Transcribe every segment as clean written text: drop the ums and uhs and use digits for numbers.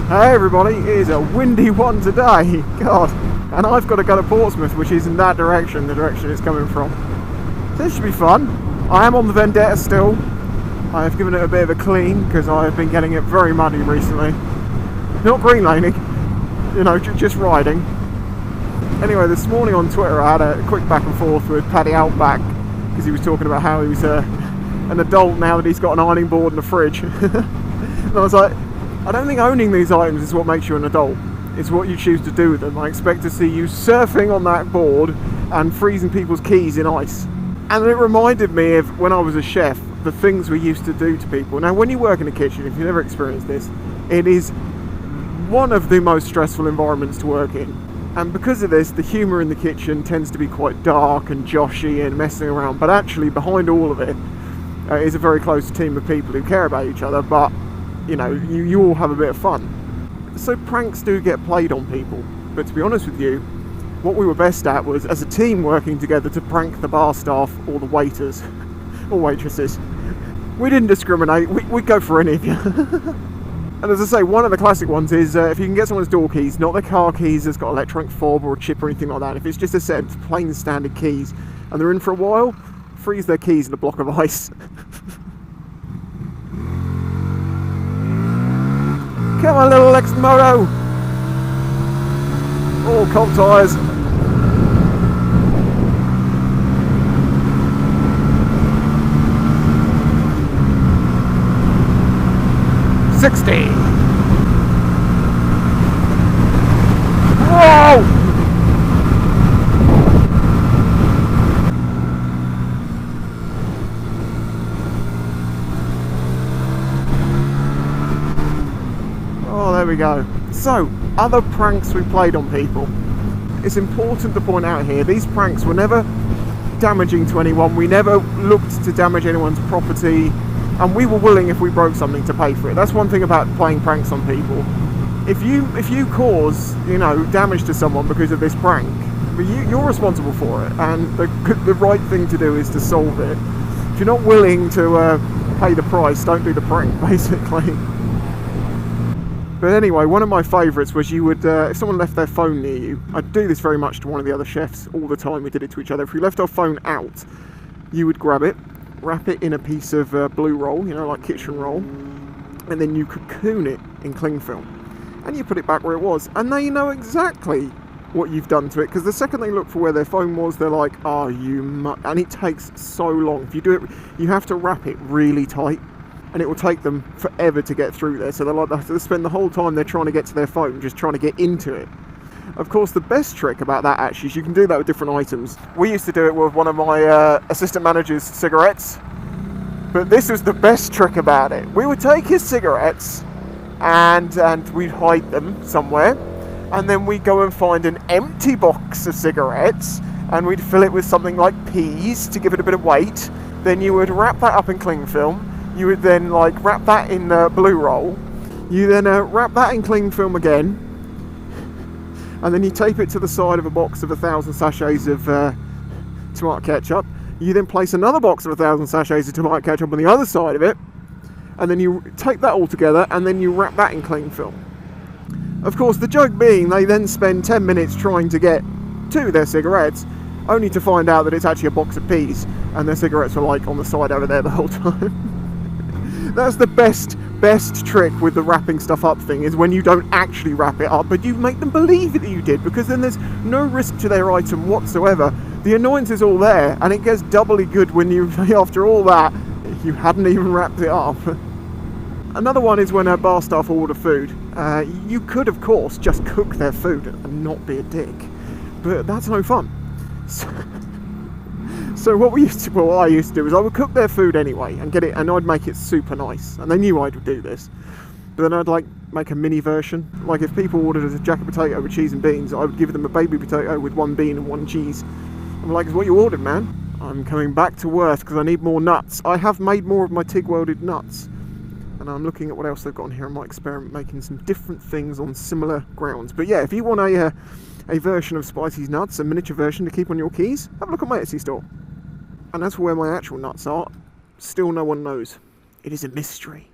Hey everybody, it is a windy one today, God, and I've got to go to Portsmouth, which is in that direction, the direction it's coming from. So this should be fun. I am on the Vendetta still. I have given it a bit of a clean because I have been getting it very muddy recently. Not green laning, you know, just riding. Anyway, this morning on Twitter I had a quick back and forth with Paddy Outback because he was talking about how he's an adult now that he's got an ironing board and a fridge. And I was like, I don't think owning these items is what makes you an adult. It's what you choose to do with them. I expect to see you surfing on that board and freezing people's keys in ice. And it reminded me of when I was a chef, the things we used to do to people. Now, when you work in a kitchen, if you've never experienced this, it is one of the most stressful environments to work in. And because of this, the humour in the kitchen tends to be quite dark and joshy and messing around. But actually, behind all of it is a very close team of people who care about each other, but you know, you all have a bit of fun. So pranks do get played on people, but to be honest with you, what we were best at was, as a team, working together to prank the bar staff or the waiters or waitresses. We didn't discriminate, we'd go for any of you. And as I say, one of the classic ones is if you can get someone's door keys, not their car keys that's got electronic fob or a chip or anything like that, if it's just a set of plain standard keys and they're in for a while, freeze their keys in a block of ice. Come on, little Lextek Moto! All cop tyres. $60. Whoa! There we go. So, other pranks we played on people. It's important to point out here, these pranks were never damaging to anyone. We never looked to damage anyone's property, and we were willing, if we broke something, to pay for it. That's one thing about playing pranks on people. If you cause, you know, damage to someone because of this prank, you're responsible for it, and the right thing to do is to solve it. If you're not willing to pay the price, don't do the prank, basically. But anyway, one of my favourites was you would, if someone left their phone near you, I'd do this very much to one of the other chefs all the time, we did it to each other. If we left our phone out, you would grab it, wrap it in a piece of blue roll, you know, like kitchen roll, and then you cocoon it in cling film. And you put it back where it was, and they know exactly what you've done to it, because the second they look for where their phone was, they're like, oh, and it takes so long. If you do it, you have to wrap it really tight, and it will take them forever to get through there. So they have to spend the whole time they're trying to get to their phone, just trying to get into it. Of course, the best trick about that actually is you can do that with different items. We used to do it with one of my assistant manager's cigarettes, but this was the best trick about it. We would take his cigarettes and we'd hide them somewhere, and then we'd go and find an empty box of cigarettes and we'd fill it with something like peas to give it a bit of weight. Then you would wrap that up in cling film. You would then wrap that in blue roll. You then wrap that in cling film again, and then you tape it to the side of a box of 1,000 sachets of tomato ketchup. You then place another box of 1,000 sachets of tomato ketchup on the other side of it, and then you take that all together and then you wrap that in cling film. Of course, the joke being they then spend 10 minutes trying to get to their cigarettes, only to find out that it's actually a box of peas and their cigarettes are on the side over there the whole time. That's the best trick with the wrapping stuff up thing, is when you don't actually wrap it up, but you make them believe that you did, because then there's no risk to their item whatsoever. The annoyance is all there, and it gets doubly good when you, after all that, you hadn't even wrapped it up. Another one is when bar staff order food. You could, of course, just cook their food and not be a dick, but that's no fun. So what I used to do is I would cook their food anyway and get it, and I'd make it super nice, and they knew I would do this. But then I'd make a mini version. Like if people ordered a jacket potato with cheese and beans, I would give them a baby potato with 1 bean and 1 cheese. I'm like, it's what you ordered, man. I'm coming back to Worth because I need more nuts. I have made more of my TIG welded nuts, and I'm looking at what else they've got on here. I might experiment making some different things on similar grounds. But yeah, if you want a version of Spicy's nuts, a miniature version to keep on your keys, have a look at my Etsy store. And as for where my actual nuts are, still no one knows. It is a mystery.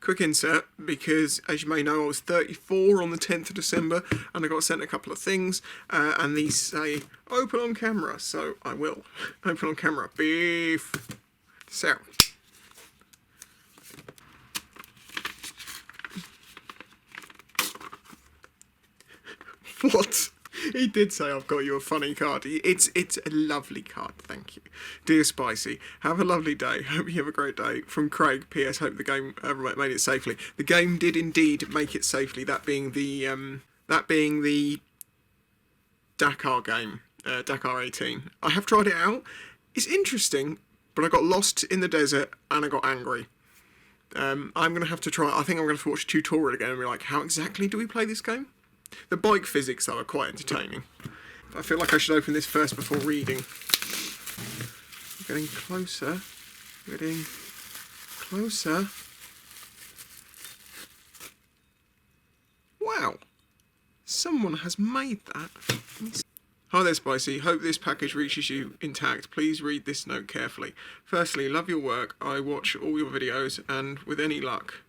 Quick insert, because as you may know I was 34 on the 10th of December and I got sent a couple of things and these say open on camera, so I will open on camera. Beef. So what? He did say I've got you a funny card. It's a lovely card, thank you. Dear Spicy, have a lovely day. Hope you have a great day. From Craig, P.S. Hope the game made it safely. The game did indeed make it safely. That being the Dakar game, Dakar 18. I have tried it out. It's interesting, but I got lost in the desert and I got angry. I'm gonna have to try. I think I'm gonna have to watch a tutorial again and be like, how exactly do we play this game? The bike physics, though, are quite entertaining. I feel like I should open this first before reading. I'm getting closer. Getting closer. Wow. Someone has made that. Hi there, Spicy. Hope this package reaches you intact. Please read this note carefully. Firstly, love your work. I watch all your videos, and with any luck,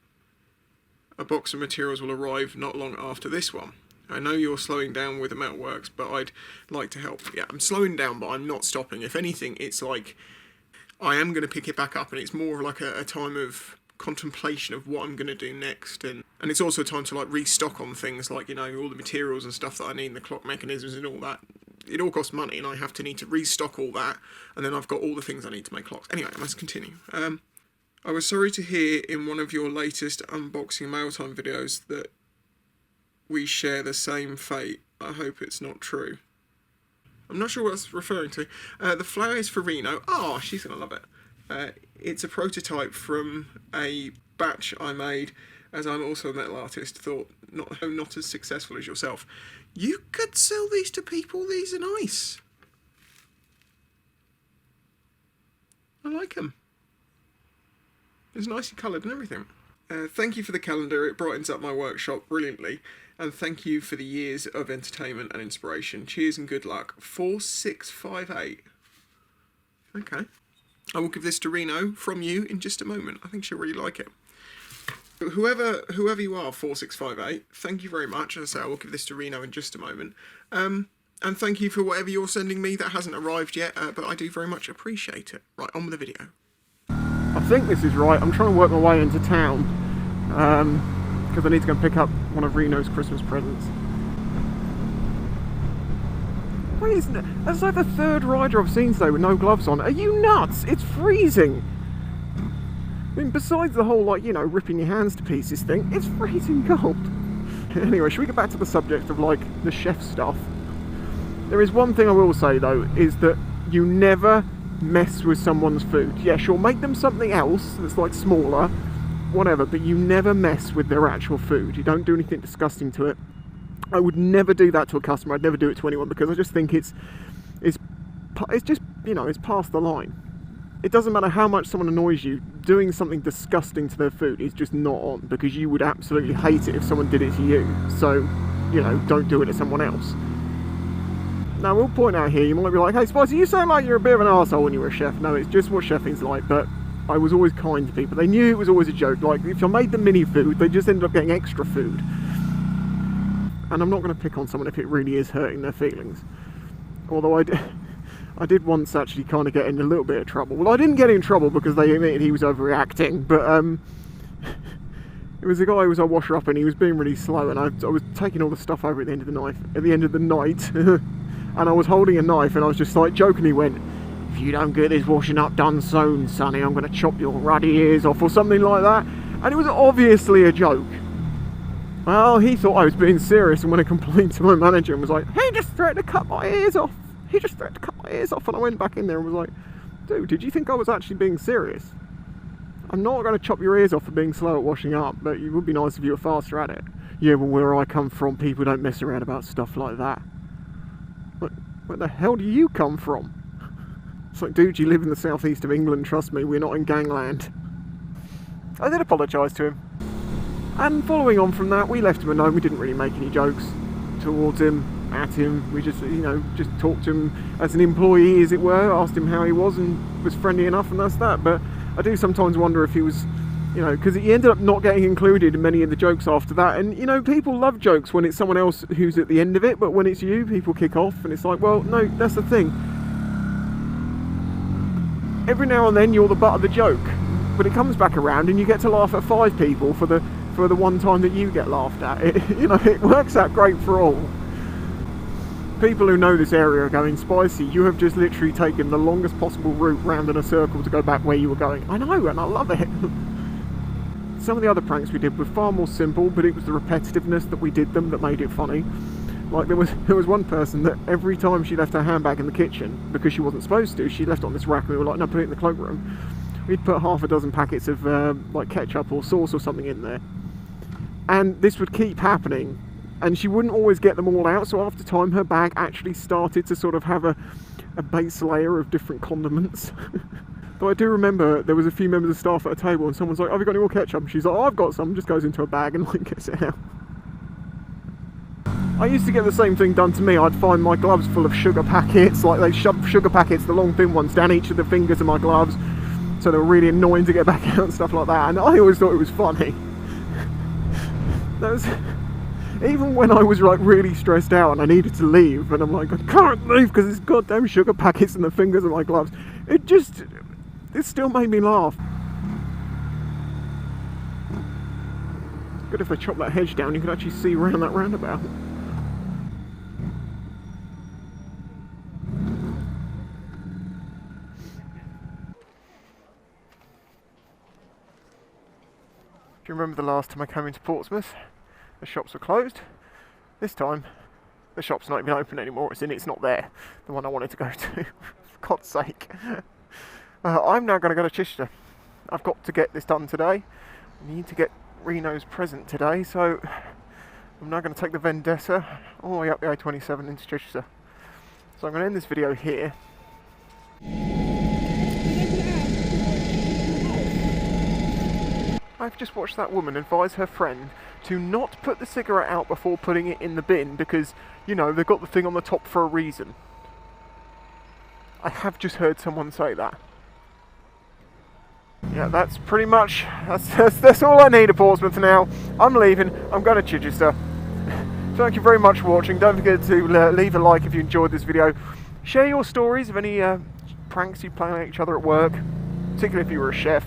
a box of materials will arrive not long after this one. I know you're slowing down with the metalworks, but I'd like to help. Yeah, I'm slowing down, but I'm not stopping. If anything, it's like I am going to pick it back up, and it's more like a time of contemplation of what I'm going to do next. And it's also a time to like restock on things like, you know, all the materials and stuff that I need, and the clock mechanisms and all that. It all costs money, and I have to need to restock all that, and then I've got all the things I need to make clocks. Anyway, let's continue. I was sorry to hear in one of your latest unboxing mail time videos that we share the same fate. I hope it's not true. I'm not sure what it's referring to. The flower is for Reno. Oh, she's going to love it. It's a prototype from a batch I made, as I'm also a metal artist. Thought not as successful as yourself. You could sell these to people. These are nice. I like them. It's nicely coloured and everything. Thank you for the calendar, it brightens up my workshop brilliantly. And thank you for the years of entertainment and inspiration. Cheers and good luck. 4658. Okay. I will give this to Reno from you in just a moment. I think she'll really like it. Whoever you are, 4658, thank you very much. As I say, I will give this to Reno in just a moment. And thank you for whatever you're sending me that hasn't arrived yet, but I do very much appreciate it. Right, on with the video. I think this is right. I'm trying to work my way into town because I need to go and pick up one of Reno's Christmas presents. Wait, isn't it? That's like the third rider I've seen today with no gloves on. Are you nuts? It's freezing. I mean, besides the whole, like, you know, ripping your hands to pieces thing, it's freezing cold. Anyway, should we get back to the subject of, like, the chef stuff? There is one thing I will say, though, is that you never mess with someone's food. Yeah, sure, make them something else that's like smaller, whatever, but you never mess with their actual food. You don't do anything disgusting to it. I would never do that to a customer. I'd never do it to anyone, because I just think it's just, you know, it's past the line. It doesn't matter how much someone annoys you, doing something disgusting to their food is just not on, because you would absolutely hate it if someone did it to you. So, you know, don't do it to someone else. Now, we'll point out here, you might be like, hey Spicy, you sound like you're a bit of an arsehole when you were a chef. No, it's just what chefing's like, but I was always kind to people. They knew it was always a joke. Like, if I made them mini food, they just ended up getting extra food. And I'm not going to pick on someone if it really is hurting their feelings. Although I did once actually kind of get in a little bit of trouble. Well, I didn't get in trouble because they admitted he was overreacting, but it was a guy who was a washer up and he was being really slow, and I was taking all the stuff over at the end of the night. And I was holding a knife and I was just like jokingly went, if you don't get this washing up done soon, sonny, I'm going to chop your ruddy ears off, or something like that. And it was obviously a joke. Well, he thought I was being serious and went and complained to my manager and was like, he just threatened to cut my ears off. He just threatened to cut my ears off. And I went back in there and was like, dude, did you think I was actually being serious? I'm not going to chop your ears off for being slow at washing up, but it would be nice if you were faster at it. Yeah, well, where I come from, people don't mess around about stuff like that. Where the hell do you come from? It's like, dude, you live in the southeast of England, trust me, we're not in gangland. I did apologise to him. And following on from that, we left him alone. We didn't really make any jokes towards him, at him. We just, you know, just talked to him as an employee, as it were, asked him how he was and was friendly enough, and that's that. But I do sometimes wonder if he was You know, because he ended up not getting included in many of the jokes after that. And, you know, people love jokes when it's someone else who's at the end of it, but when it's you, people kick off, and it's like, well, no, that's the thing. Every now and then you're the butt of the joke, but it comes back around and you get to laugh at 5 people for the one time that you get laughed at. You know, it works out great for all. People who know this area are going, Spicy, you have just literally taken the longest possible route round in a circle to go back where you were going. I know, and I love it. Some of the other pranks we did were far more simple, but it was the repetitiveness that we did them that made it funny. Like there was one person that every time she left her handbag in the kitchen, because she wasn't supposed to, she left it on this rack, and we were like, no, put it in the cloakroom. We'd put half a dozen packets of like ketchup or sauce or something in there. And this would keep happening, and she wouldn't always get them all out, so after time her bag actually started to sort of have a base layer of different condiments. Though I do remember there was a few members of staff at a table and someone's like, have you got any more ketchup? And she's like, oh, I've got some, just goes into a bag and like gets it out. I used to get the same thing done to me. I'd find my gloves full of sugar packets, like they shoved sugar packets, the long thin ones, down each of the fingers of my gloves, so they were really annoying to get back out and stuff like that, and I always thought it was funny. That was... Even when I was like really stressed out and I needed to leave, and I'm like, I can't leave because there's goddamn sugar packets in the fingers of my gloves, it still made me laugh. Good if they chop that hedge down, you could actually see around that roundabout. Do you remember the last time I came into Portsmouth? The shops were closed. This time, the shop's not even open anymore. It's not there. The one I wanted to go to. For God's sake. I'm now going to go to Chichester. I've got to get this done today. I need to get Reno's present today, so I'm now going to take the Vendetta all the way up the A27 into Chichester. So I'm going to end this video here. I've just watched that woman advise her friend to not put the cigarette out before putting it in the bin because, you know, they've got the thing on the top for a reason. I have just heard someone say that. Yeah, that's pretty much, that's all I need of Portsmouth now. I'm leaving, I'm going to Chichester. Thank you very much for watching. Don't forget to leave a like if you enjoyed this video. Share your stories of any pranks you play on each other at work, particularly if you were a chef.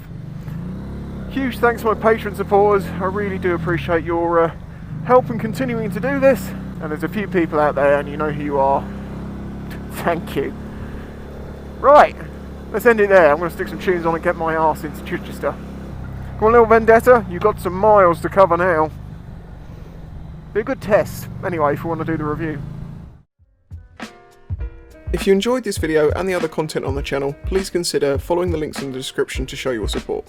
Huge thanks to my Patreon supporters. I really do appreciate your help in continuing to do this. And there's a few people out there, and you know who you are. Thank you. Right, let's end it there. I'm going to stick some tunes on and get my arse into Chichester. Come on, little Vendetta, you've got some miles to cover now. Be a good test, anyway, if you want to do the review. If you enjoyed this video and the other content on the channel, please consider following the links in the description to show your support.